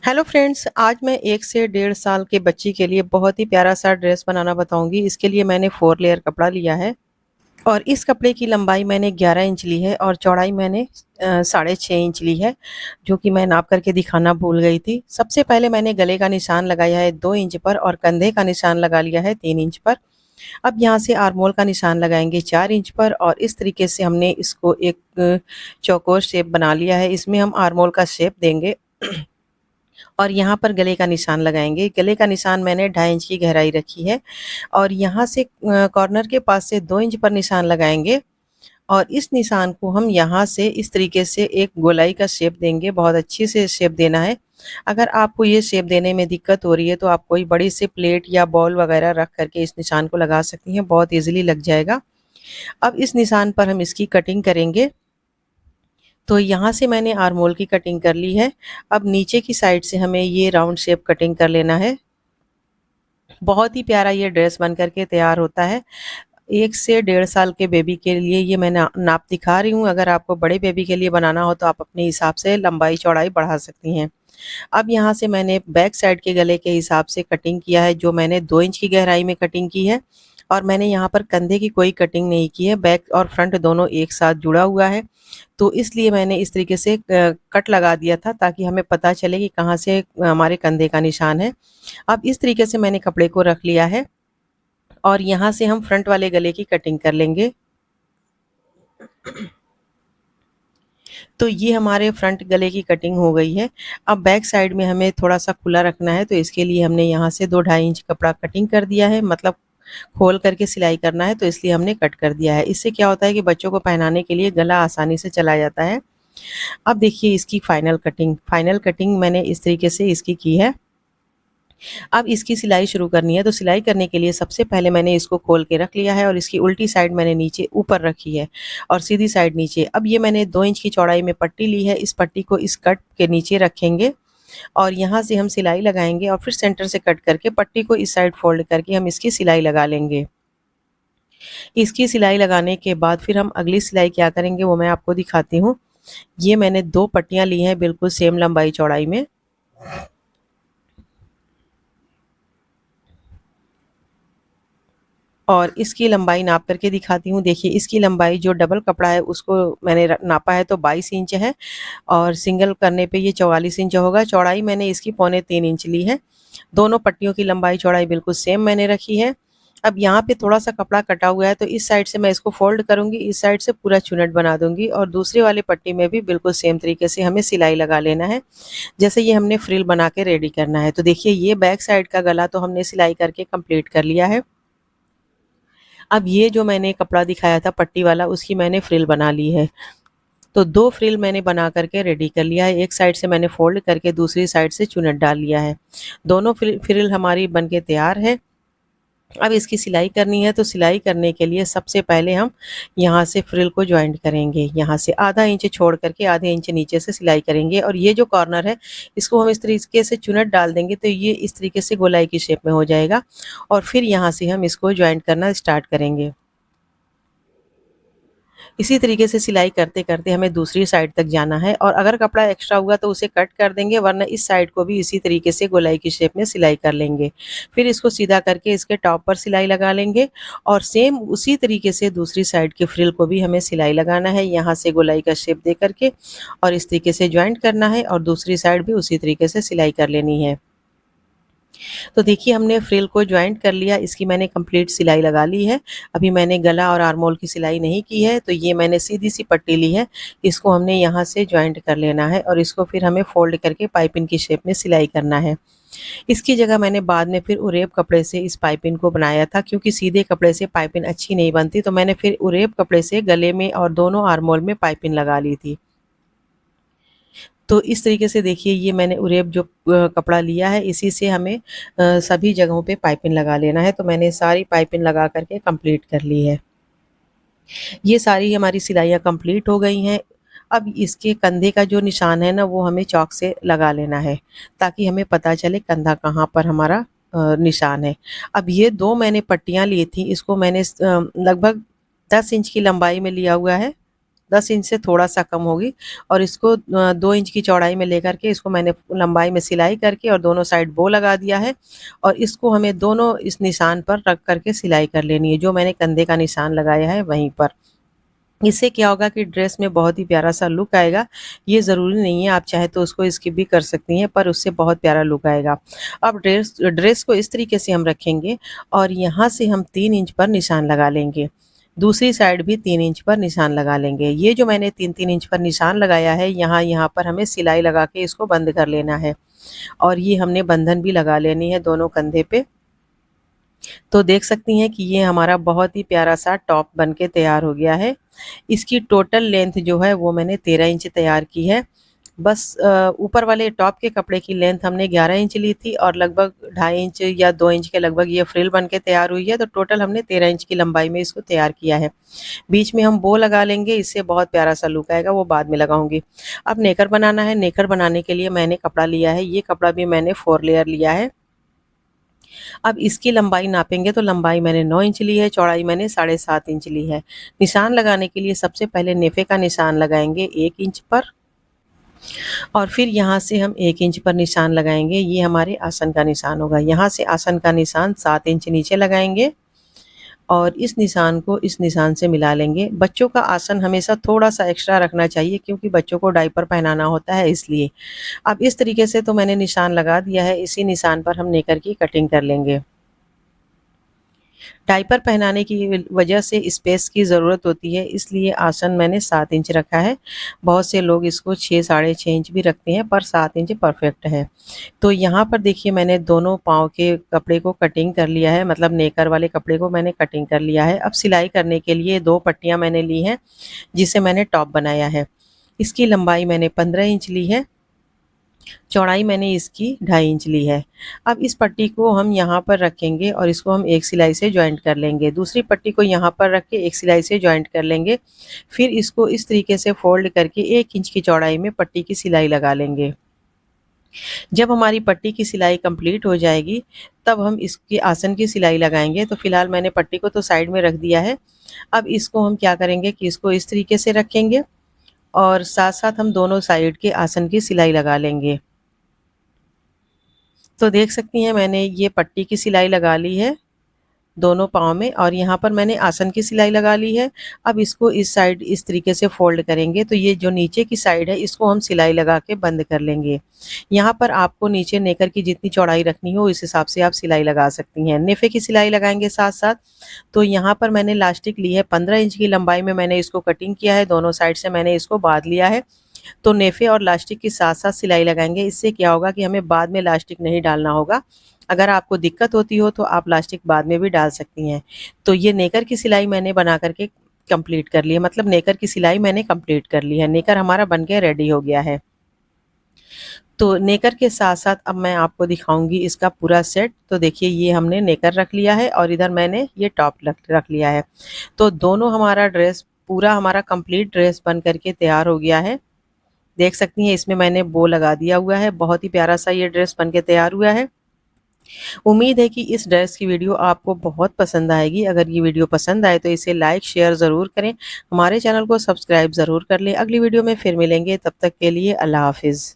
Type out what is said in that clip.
Hello friends, आज मैं 1 से डेढ़ साल के बच्ची के लिए बहुत ही प्यारा-सा ड्रेस बनाना बताऊँगी। इसके लिए मैंने 4 लेयर कपड़ा लिया है और इस कपड़े की लंबाई मैंने 11 इंच ली है और चौड़ाई मैंने साढ़े 6 इंच ली है, जो कि मैं नाप करके दिखाना भूल गई थी। सबसे पहले मैंने गले का निशान लगाया है 2 इंच पर और कंधे का निशान लगा लिया है 3 इंच पर। अब यहाँ से आर्म होल का निशान लगाएँगे 4 इंच पर और इस तरीके से हमने इसको एक चौकोर शेप बना लिया है। इसमें हम आर्म होल का शेप देंगे। और यहाँ पर गले का निशान लगाएँगे। गले का निशान मैंने 2.5 इंच की गहराई रखी है और यहाँ से कॉर्नर के पास से 2 इंच पर निशान लगाएँगे और इस निशान को हम यहाँ से इस तरीके से एक गोलाई का शेप देंगे। बहुत अच्छी से शेप देना है। अगर आपको ये शेप देने में दिक्कत हो रही है तो आप कोई बड़ी सी प्लेट या बॉल वगैरह रख करके इस निशान को लगा सकती हैं, बहुत ईज़िली लग जाएगा। अब इस निशान पर हम इसकी कटिंग करेंगे। तो यहाँ से मैंने आर्म होल की कटिंग कर ली है। अब नीचे की साइड से हमें ये राउंड शेप कटिंग कर लेना है। बहुत ही प्यारा ये ड्रेस बन कर के तैयार होता है। 1 से डेढ़ साल के बेबी के लिए ये मैं नाप दिखा रही हूँ। अगर आपको बड़े बेबी के लिए बनाना हो तो आप अपने हिसाब से लंबाई चौड़ाई बढ़ा सकती हैं। अब यहाँ से मैंने बैक साइड के गले के हिसाब से कटिंग किया है, जो मैंने 2 इंच की गहराई में कटिंग की है और मैंने यहाँ पर कंधे की कोई कटिंग नहीं की है। बैक और फ्रंट दोनों एक साथ जुड़ा हुआ है, तो इसलिए मैंने इस तरीके से कट लगा दिया था ताकि हमें पता चले कि कहाँ से हमारे कंधे का निशान है। अब इस तरीके से मैंने कपड़े को रख लिया है और यहाँ से हम फ्रंट वाले गले की कटिंग कर लेंगे। तो ये हमारे फ्रंट गले की कटिंग हो गई है। अब बैक साइड में हमें थोड़ा-सा खुला रखना है, तो इसके लिए हमने यहाँ से 2 ढाई इंच कपड़ा कटिंग कर दिया है, मतलब खोल करके सिलाई करना है, तो इसलिए हमने कट कर दिया है। इससे क्या होता है कि बच्चों को पहनाने के लिए गला आसानी से चला जाता है। अब देखिए इसकी फाइनल कटिंग मैंने इस तरीके से इसकी की है। अब इसकी सिलाई शुरू करनी है, तो सिलाई करने के लिए सबसे पहले मैंने इसको खोल के रख लिया है और इसकी उल्टी साइड मैंने नीचे ऊपर रखी है और सीधी साइड नीचे। अब ये मैंने 2 इंच की चौड़ाई में पट्टी ली है, इस पट्टी को इस कट के नीचे रखेंगे और यहाँ से हम सिलाई लगाएँगे और फिर सेंटर से कट करके पट्टी को इस साइड फोल्ड करके हम इसकी सिलाई लगा लेंगे। इसकी सिलाई लगाने के बाद फिर हम अगली सिलाई क्या करेंगे वो मैं आपको दिखाती हूँ। ये मैंने 2 पट्टियाँ ली हैं बिल्कुल सेम लंबाई चौड़ाई में। और इसकी लंबाई नाप करके दिखाती हूँ। देखिए इसकी लंबाई जो डबल कपड़ा है उसको मैंने नापा है तो 22 इंच है और सिंगल करने पे ये 44 इंच होगा। चौड़ाई मैंने इसकी पौने 3 इंच ली है। दोनों पट्टियों की लंबाई चौड़ाई बिल्कुल सेम मैंने रखी है। अब यहाँ पे थोड़ा-सा कपड़ा कटा हुआ है तो इस साइड से मैं इसको फ़ोल्ड करूँगी, इस साइड से पूरा चुनट बना दूँगी और दूसरी वाली पट्टी में भी बिल्कुल सेम तरीके से हमें सिलाई लगा लेना है। जैसे ये हमने फ्रिल बना के रेडी करना है। तो देखिए ये बैक साइड का गला तो हमने सिलाई करके कंप्लीट कर लिया है। अब ये जो मैंने कपड़ा दिखाया था पट्टी वाला उसकी मैंने फ्रिल बना ली है। तो 2 फ्रिल मैंने बना करके रेडी कर लिया है। एक साइड से मैंने फ़ोल्ड करके दूसरी साइड से चुनट डाल लिया है। दोनों फ्रिल हमारी बन के तैयार है। अब इसकी सिलाई करनी है तो सिलाई करने के लिए सबसे पहले हम यहाँ से फ्रिल को जॉइंट करेंगे। यहाँ से आधा इंच छोड़ करके आधे इंच नीचे से सिलाई करेंगे और ये जो कॉर्नर है इसको हम इस तरीके से चुनट डाल देंगे तो ये इस तरीके से गोलाई की शेप में हो जाएगा और फिर यहाँ से हम इसको जॉइंट करना स्टार्ट करेंगे। इसी तरीके से सिलाई करते-करते हमें दूसरी साइड तक जाना है और अगर कपड़ा एक्स्ट्रा हुआ तो उसे कट कर देंगे, वरना इस साइड को भी इसी तरीके से गोलाई की शेप में सिलाई कर लेंगे। फिर इसको सीधा करके इसके टॉप पर सिलाई लगा लेंगे और सेम उसी तरीके से दूसरी साइड के फ्रिल को भी हमें सिलाई लगाना है, यहाँ से गोलाई का शेप दे करके और इस तरीके से जॉइंट करना है और दूसरी साइड भी उसी तरीके से सिलाई कर लेनी है। तो देखिए हमने फ्रिल को जॉइंट कर लिया, इसकी मैंने कंप्लीट सिलाई लगा ली है। अभी मैंने गला और आर्म होल की सिलाई नहीं की है, तो ये मैंने सीधी सी पट्टी ली है। इसको हमने यहाँ से जॉइंट कर लेना है और इसको फिर हमें फोल्ड करके पाइपिंग की शेप में सिलाई करना है। इसकी जगह मैंने बाद में फिर उरेब कपड़े से इस पाइपिंग को बनाया था, क्योंकि सीधे कपड़े से पाइपिंग अच्छी नहीं बनती, तो मैंने फिर उरेब कपड़े से गले में और दोनों आर्म होल में पाइपिंग लगा ली थी। तो इस तरीके से देखिए ये मैंने उरेब जो कपड़ा लिया है इसी से हमें सभी जगहों पे पाइपिंग लगा लेना है। तो मैंने सारी पाइपिंग लगा करके कंप्लीट कर ली है। ये सारी हमारी सिलाइयाँ कंप्लीट हो गई हैं। अब इसके कंधे का जो निशान है ना वो हमें चॉक से लगा लेना है, ताकि हमें पता चले कंधा कहाँ पर हमारा निशान है। अब ये 2 मैंने पट्टियाँ ली थी, इसको मैंने लगभग 10 इंच की लंबाई में लिया हुआ है। 10 इंच से थोड़ा सा कम होगी और इसको 2 इंच की चौड़ाई में लेकर के इसको मैंने लंबाई में सिलाई करके और दोनों साइड बो लगा दिया है और इसको हमें दोनों इस निशान पर रख करके सिलाई कर लेनी है, जो मैंने कंधे का निशान लगाया है वहीं पर। इससे क्या होगा कि ड्रेस में बहुत ही प्यारा सा लुक आएगा। ये ज़रूरी नहीं है, आप चाहे तो उसको स्किप भी कर सकती हैं, पर उससे बहुत प्यारा लुक आएगा। अब ड्रेस ड्रेस को इस तरीके से हम रखेंगे और यहाँ से हम 3 इंच पर निशान लगा लेंगे। दूसरी साइड भी 3 इंच पर निशान लगा लेंगे। ये जो मैंने 3-3 इंच पर निशान लगाया है, यहाँ पर हमें सिलाई लगा के इसको बंद कर लेना है और ये हमने बंधन भी लगा लेनी है दोनों कंधे पे। तो देख सकती हैं कि ये हमारा बहुत ही प्यारा सा टॉप बन के तैयार हो गया है। इसकी टोटल लेंथ जो है वो मैंने 13 इंच तैयार की है। बस ऊपर वाले टॉप के कपड़े की लेंथ हमने 11 इंच ली थी और लगभग 2.5 इंच या 2 इंच के लगभग ये फ्रिल बन के तैयार हुई है। तो टोटल हमने 13 इंच की लंबाई में इसको तैयार किया है। बीच में हम बो लगा लेंगे, इससे बहुत प्यारा सा लुक आएगा, वो बाद में लगाऊंगी। अब नेकर बनाना है। नेकर बनाने के लिए मैंने कपड़ा लिया है, ये कपड़ा भी मैंने 4 लेयर लिया है। अब इसकी लंबाई नापेंगे तो लंबाई मैंने 9 इंच ली है, चौड़ाई मैंने 7.5 इंच ली है। निशान लगाने के लिए सबसे पहले नेफे का निशान लगाएंगे 1 इंच पर और फिर यहाँ से हम 1 इंच पर निशान लगाएंगे। ये हमारे आसन का निशान होगा। यहाँ से आसन का निशान 7 इंच नीचे लगाएंगे और इस निशान को इस निशान से मिला लेंगे। बच्चों का आसन हमेशा थोड़ा सा एक्स्ट्रा रखना चाहिए क्योंकि बच्चों को डायपर पहनाना होता है, इसलिए। अब इस तरीके से तो मैंने निशान लगा दिया है। इसी निशान पर हम नेकर की कटिंग कर लेंगे। डायपर पहनाने की वजह से स्पेस की ज़रूरत होती है, इसलिए आसन मैंने 7 इंच रखा है। बहुत से लोग इसको 6 साढ़े 6 इंच भी रखते हैं, पर 7 इंच परफेक्ट है। तो यहाँ पर देखिए मैंने दोनों पाँव के कपड़े को कटिंग कर लिया है, मतलब नेकर वाले कपड़े को मैंने कटिंग कर लिया है। अब सिलाई करने के लिए 2 पट्टियाँ मैंने ली हैं, जिसे मैंने टॉप बनाया है। इसकी लंबाई मैंने 15 इंच ली है, चौड़ाई मैंने इसकी 2.5 इंच ली है। अब इस पट्टी को हम यहाँ पर रखेंगे और इसको हम एक सिलाई से जॉइंट कर लेंगे। दूसरी पट्टी को यहाँ पर रख के एक सिलाई से जॉइंट कर लेंगे। फिर इसको इस तरीके से फोल्ड करके 1 इंच की चौड़ाई में पट्टी की सिलाई लगा लेंगे। जब हमारी पट्टी की सिलाई कंप्लीट हो जाएगी, तब हम इसकी आसन की सिलाई लगाएंगे। तो फिलहाल मैंने पट्टी को तो साइड में रख दिया है। अब इसको हम क्या करेंगे कि इसको इस तरीके से रखेंगे और साथ-साथ हम दोनों साइड के आसन की सिलाई लगा लेंगे। तो देख सकती हैं मैंने ये पट्टी की सिलाई लगा ली है दोनों पाँव में और यहाँ पर मैंने आसन की सिलाई लगा ली है। अब इसको इस साइड इस तरीके से फोल्ड करेंगे तो ये जो नीचे की साइड है इसको हम सिलाई लगा के बंद कर लेंगे। यहाँ पर आपको नीचे नेकर की जितनी चौड़ाई रखनी हो इस हिसाब से आप सिलाई लगा सकती हैं। नेफे की सिलाई लगाएंगे साथ-साथ। तो यहाँ पर मैंने लास्टिक ली है 15 इंच की लंबाई में मैंने इसको कटिंग किया है, दोनों साइड से मैंने इसको बाँध लिया है। तो नेफे और लास्टिक के साथ-साथ सिलाई लगाएंगे। इससे क्या होगा कि हमें बाद में लास्टिक नहीं डालना होगा। अगर आपको दिक्कत होती हो तो आप लास्टिक बाद में भी डाल सकती हैं। तो ये नेकर की सिलाई मैंने बना कर के कंप्लीट कर ली है, मतलब नेकर की सिलाई मैंने कंप्लीट कर ली है। नेकर हमारा बन के रेडी हो गया है। तो नेकर के साथ-साथ अब मैं आपको दिखाऊँगी इसका पूरा सेट। तो देखिए ये हमने नेकर रख लिया है और इधर मैंने ये टॉप रख लिया है। तो दोनों हमारा ड्रेस पूरा हमारा कंप्लीट ड्रेस बन कर के तैयार हो गया है। देख सकती हैं इसमें मैंने बो लगा दिया हुआ है। बहुत ही प्यारा सा ये ड्रेस बन के तैयार हुआ है। उम्मीद है कि इस ड्रेस की वीडियो आपको बहुत पसंद आएगी। अगर ये वीडियो पसंद आए तो इसे लाइक शेयर ज़रूर करें। हमारे चैनल को सब्सक्राइब ज़रूर कर लें। अगली वीडियो में फिर मिलेंगे, तब तक के लिए अल्लाह हाफ़िज़।